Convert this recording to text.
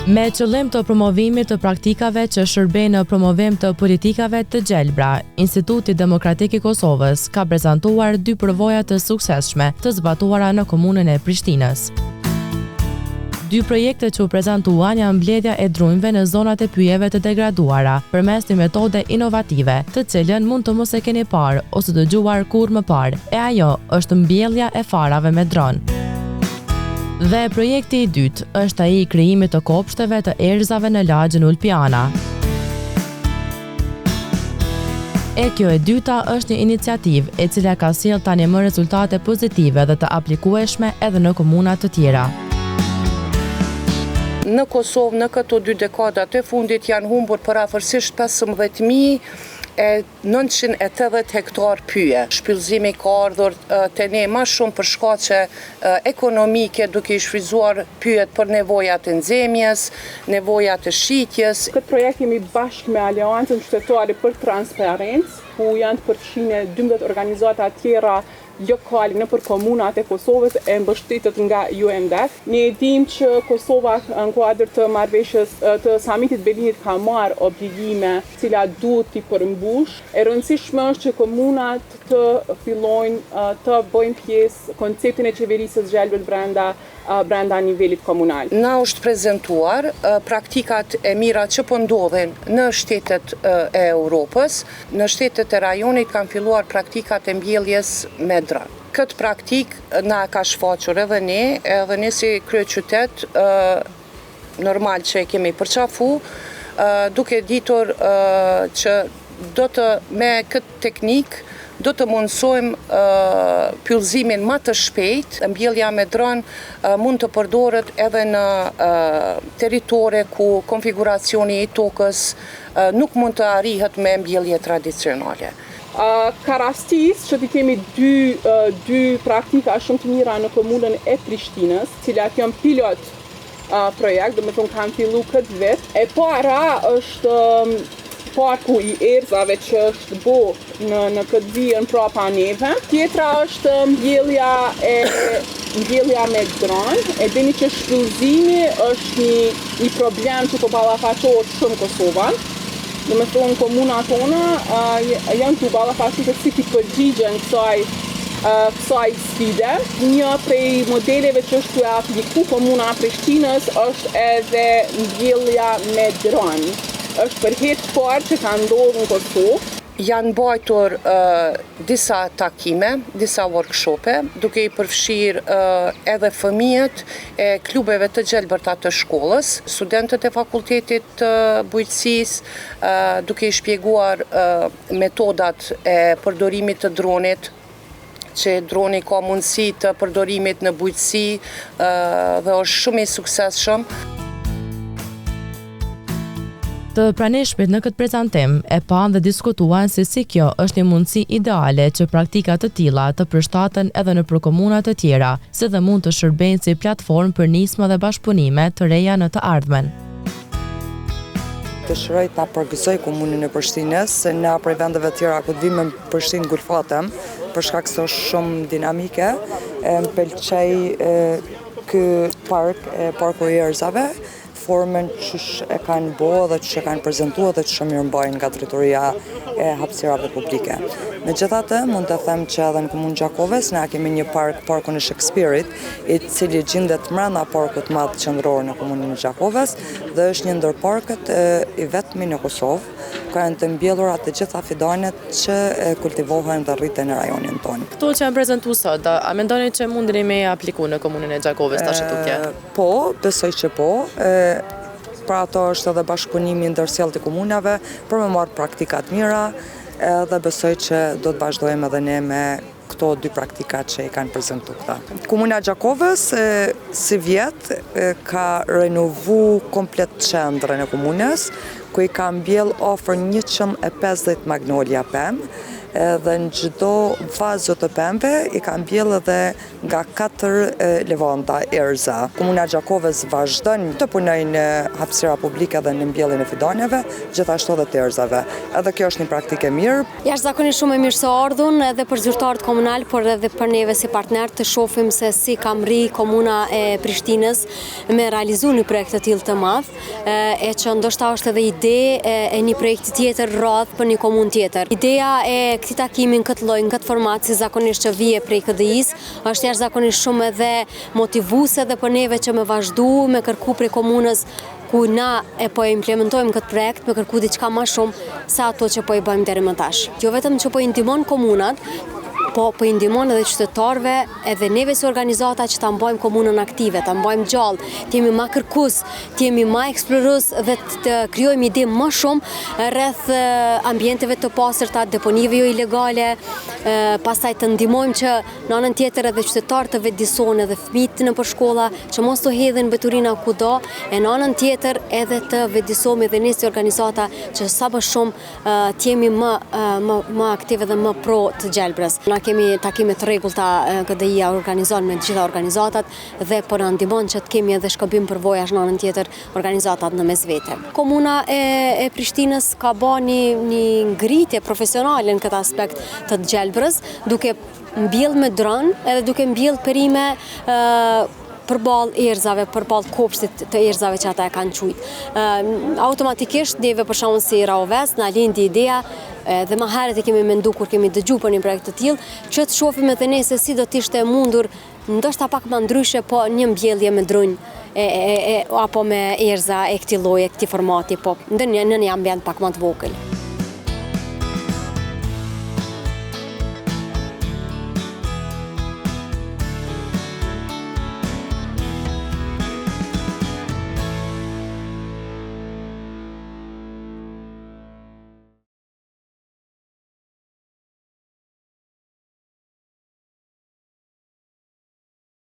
Me qëllim të promovimit të praktikave që shërbejnë në promovim të politikave të gjelbra, Instituti Demokratik i Kosovës ka prezantuar 2 përvoja të suksesshme të zbatuara në komunën e Prishtinës. 2 projekte që u prezantuan janë mbledhja e drunjve në zonat e pyjeve të degraduara përmes një metode inovative, të cilën mund të mos e keni parë ose dëgjuar kurrë më parë, e ajo është mbjellja e farave me dron. Dhe projekti i dytë është ai i krijimit të kopshteve të erëzave në lagjën Ulpiana. E kjo e dyta është një iniciativë e cila ka sjellë tani më rezultate pozitive dhe të aplikueshme edhe në komuna të tjera. Në Kosovë, në këto 2 dekadat e fundit janë humbur përafërsisht 15.980 hektar pyje. Shpëllzimi ka ardhur te ne më shumë për shkaqe ekonomike, duke i shfrytzuar pyjet për nevojat e nxemjes, nevojat e shitjes. Këtë projekt jemi bashkë me Aleancën Qytetare për Transparencë, ku janë të përfshirë 12 organizata tjera lokale nëpër komunat e Kosovës e mbështetur nga UNDF. Ne e dim që Kosova në kuadër të marrëveshjes të samitit Berlinit ka marrë obligime, të cilat duhet t'i përmbush. E rëndësishme është që komunat të fillojnë të bëjnë pjesë konceptin e qeverisë së zgjelbër brenda nivelit komunal. Na është prezantuar praktikat e mira që po ndodhin në shtetet e Europës. Në shtetet e rajonit kanë filluar praktikat e mbjelljes me dron. Këtë praktik na ka shfaqur edhe ne si kryeqytet, normal që e kemi përqafu, duke ditur që me këtë teknik do të mundsojmë pyllëzimin më të shpejt. Mbjellja me dron mund të përdoret edhe në territore ku konfiguracioni i tokës nuk mund të arrihet me mbjellje tradicionale. Ka rastis që t'i kemi 2 praktika shumë të mira në komunën e Prishtinës, cilat janë pilot projekt, do me thonë kanë fillu këtë vit. E para është parku i erëzave që është bo në këtë vijën prapa neve. Tjetra është mbjellja me dron. E dini që shpëllzimi është një problem që po ballafaqohet shumë Kosovën. Do me thonë komuna tona janë të ballafaqohet si t'i përgjigjen kësaj sfide. Një prej modeleve që është të apliku komuna e Prishtinës është edhe mbjellja me dron. Është për herë të parë që ka ndodhur në Kosovë. Janë mbajtur disa takime, disa workshope, duke i përfshirë edhe fëmijët e klubeve të gjelbërta të shkollës, studentët e fakultetit të bujqësisë, duke i shpjeguar metodat e përdorimit të dronit, që droni ka mundësi të përdorimit në bujqësi dhe është shumë i suksesshëm. Të pranishmit në këtë prezantim e pan dhe diskutuan se si kjo është një mundësi ideale që praktikat të tilla të përshtaten edhe në komuna të tjera, si dhe mund të shërbejnë si platformë për nisma dhe bashkëpunime të reja në të ardhmen. Dëshiroj ta përgëzoj komunën e Prishtinës, se na prej vendeve të tjera ku vim në Prishtinë gulfatem, për shkak se është shumë dinamike. Më pëlqej ky parku i erëzave, formën që e kanë bo dhe që e kanë prezentuar dhe që mirë mbajnë nga drejtoria e hapësirave publike. Megjithatë, mund të them që edhe në komunë Gjakovës ne kemi një parkun e Shakespeare-it, i cili gjendet brenda parkut të madh qendror në komunën e Gjakovës dhe është një ndër parkët i vetmi në Kosovë, ku janë të mbjellura të gjitha fidanet që kultivohen dhe rriten në rajonin tonë. Këto që janë prezantuar sot, a mendoni që mundeni me apliku në komunën e Gjakovës tash tutje? Po, besoj që po. Pra ato është edhe bashkëpunimi ndër sjelljet e komunave për me marrë praktikat mira, dhe besoj që do të vazhdojmë edhe ne me këto 2 praktikat që i kanë prezentuar këta. Komuna e Gjakovës si vjet ka renovu komplet qendrën e komunës, ku i ka mbjell ofër 150 magnolia pemë, dhe në çdo vazë të pemëve i ka mbjell edhe nga 4 levanda erza. Komuna Gjakovës vazhdon të punojnë në hapësira publike dhe në mbjelljen e fidanjeve, gjithashtu edhe të erzave. Edhe kjo është një praktikë e mirë. Jashtëzakonisht shumë e mirë se ardhun edhe për zyrtarët komunal, por edhe për neve si partner të shohim se si ka mri komuna e Prishtinës me realizu një projekt të tillë të madh, e që ndoshta është edhe ide e një projekti tjetër radh për një komunë tjetër. Ideja e këtij takimi në këtë lloj, në këtë format, si zakonisht që vije prej KDI-s, është jashtëzakonisht shumë edhe motivuese edhe për neve që me vazhdu, me kërku prej komunës ku na e po implementojmë këtë projekt, me kërku diçka më shumë sa ato që po i bëjmë deri më tash. Jo vetëm që po i ndihmon komunat, po i ndihmon edhe qytetarëve, edhe neve si organizata që ta mbajmë komunën aktive, ta mbajmë gjallë, të jemi më kërkues, të jemi më eksplorues dhe të krijojmë ide më shumë rreth ambienteve të pastërta, deponive jo ilegale, pastaj të ndihmojmë që në anën tjetër edhe qytetarët të vetëdijsohen edhe fëmijët nëpër shkolla, që mos të hedhin mbeturina kudo, e në anën tjetër edhe të vetëdijsohemi edhe ne si organizata që sa më shumë të jemi më aktive dhe më pro të gjelbrës. Na kemi takime të rregullta KDI-ja organizon me të gjitha organizatat dhe po na ndihmon që të kemi edhe shkëmbim përvojash në anën tjetër organizatat në mes vete. Komuna e Prishtinës ka bërë një ngritje profesionale në këtë aspekt të gjelbrës, duke mbjell me dron edhe duke mbjell perime përballë erzave, përballë kopshtit të erzave që ata e kanë quajtur. Automatikisht neve për shembull si Raoves na lindi ideja dhe më herët e kemi mendu kur kemi dëgju për një projekt të tillë, që të shohim edhe ne se si do të ishte mundur, ndoshta pak më ndryshe, po një mbjellje me dronj apo me erza e këtij lloji, këtij formati, po në një ambient pak më të vogël.